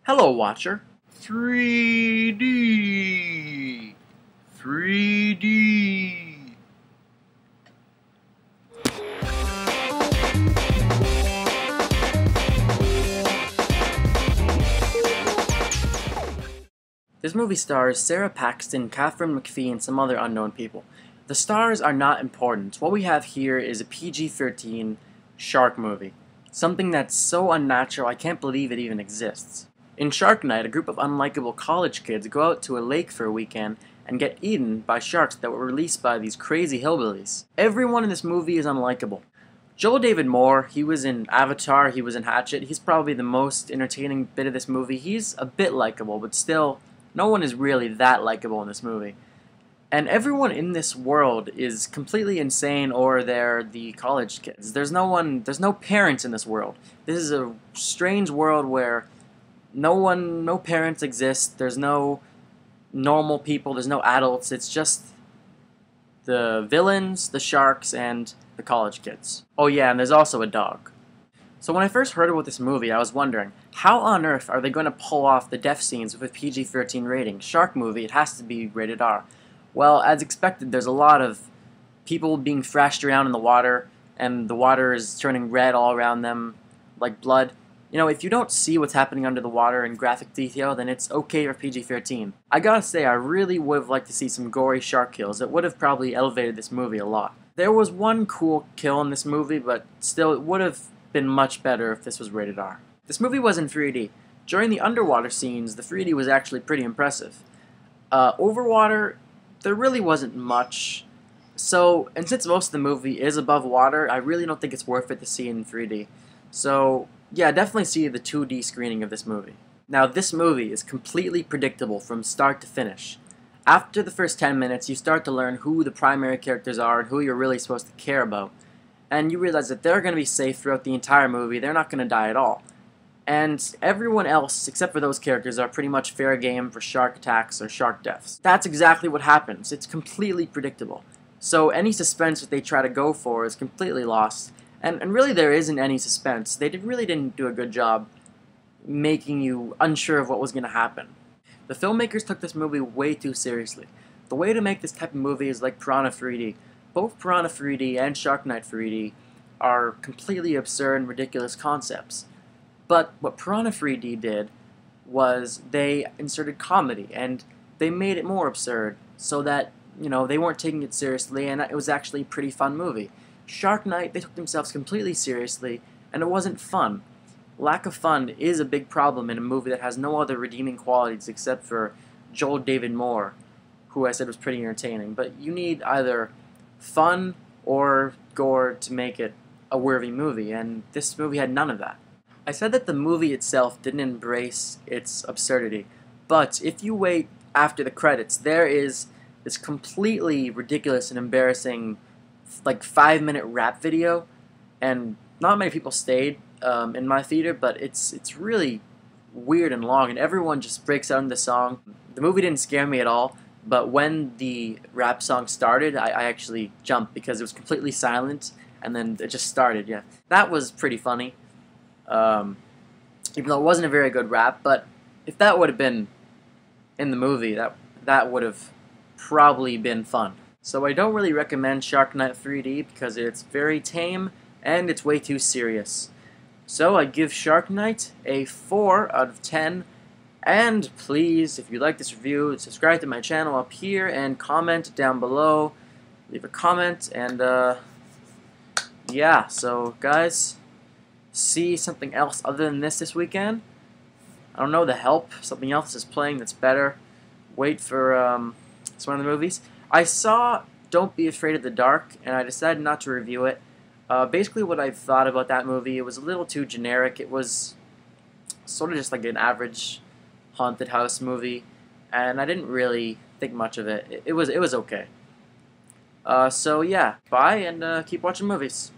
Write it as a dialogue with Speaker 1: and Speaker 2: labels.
Speaker 1: Hello, Watcher. 3D. 3D. This movie stars Sarah Paxton, Catherine McPhee, and some other unknown people. The stars are not important. What we have here is a PG-13 shark movie. Something that's so unnatural I can't believe it even exists. In Shark Night, a group of unlikable college kids go out to a lake for a weekend and get eaten by sharks that were released by these crazy hillbillies. Everyone in this movie is unlikable. Joel David Moore, he was in Avatar, he was in Hatchet, he's probably the most entertaining bit of this movie. He's a bit likable, but still, no one is really that likable in this movie. And everyone in this world is completely insane, or they're the college kids. There's no parents in this world. This is a strange world where no parents exist. There's no normal people. There's no adults. It's just the villains, the sharks, and the college kids. Oh yeah, and there's also a dog. So when I first heard about this movie, I was wondering, how on earth are they going to pull off the death scenes with a PG-13 rating? Shark movie, it has to be rated R. Well, as expected, there's a lot of people being thrashed around in the water, and the water is turning red all around them, like blood. You know, if you don't see what's happening under the water in graphic detail, then it's okay for PG-13. I gotta say, I really would have liked to see some gory shark kills. It would have probably elevated this movie a lot. There was one cool kill in this movie, but still, it would have been much better if this was rated R. This movie was in 3D. During the underwater scenes, the 3D was actually pretty impressive. Overwater, there really wasn't much. So, and since most of the movie is above water, I really don't think it's worth it to see in 3D. So, yeah, definitely see the 2D screening of this movie. Now, this movie is completely predictable from start to finish. After the first 10 minutes, you start to learn who the primary characters are and who you're really supposed to care about. And you realize that they're going to be safe throughout the entire movie, they're not going to die at all. And everyone else, except for those characters, are pretty much fair game for shark attacks or shark deaths. That's exactly what happens. It's completely predictable. So any suspense that they try to go for is completely lost. And really there isn't any suspense. They really didn't do a good job making you unsure of what was going to happen. The filmmakers took this movie way too seriously. The way to make this type of movie is like Piranha 3D. Both Piranha 3D and Shark Night 3D are completely absurd and ridiculous concepts. But what Piranha 3D did was they inserted comedy, and they made it more absurd, so that, you know, they weren't taking it seriously, and it was actually a pretty fun movie. Shark Night, they took themselves completely seriously, and it wasn't fun. Lack of fun is a big problem in a movie that has no other redeeming qualities except for Joel David Moore, who I said was pretty entertaining. But you need either fun or gore to make it a worthy movie, and this movie had none of that. I said that the movie itself didn't embrace its absurdity, but if you wait after the credits, there is this completely ridiculous and embarrassing, like, 5-minute rap video, and not many people stayed in my theater, but it's really weird and long, and everyone just breaks out into the song. The movie didn't scare me at all, but when the rap song started, I actually jumped because it was completely silent, and then it just started. Yeah, that was pretty funny. Even though it wasn't a very good rap, but if that would have been in the movie, that would have probably been fun. So I don't really recommend Shark Night 3D because it's very tame and it's way too serious. So I give Shark Night a 4 out of 10. And please, if you like this review, subscribe to my channel up here and comment down below. Leave a comment, and yeah, so guys, see something else other than this weekend. I don't know, The Help, something else is playing that's better. Wait for it's one of the movies. I saw Don't Be Afraid of the Dark, and I decided not to review it. Basically what I thought about that movie, it was a little too generic. It was sort of just like an average haunted house movie, and I didn't really think much of it. It was okay. So yeah, bye, and keep watching movies.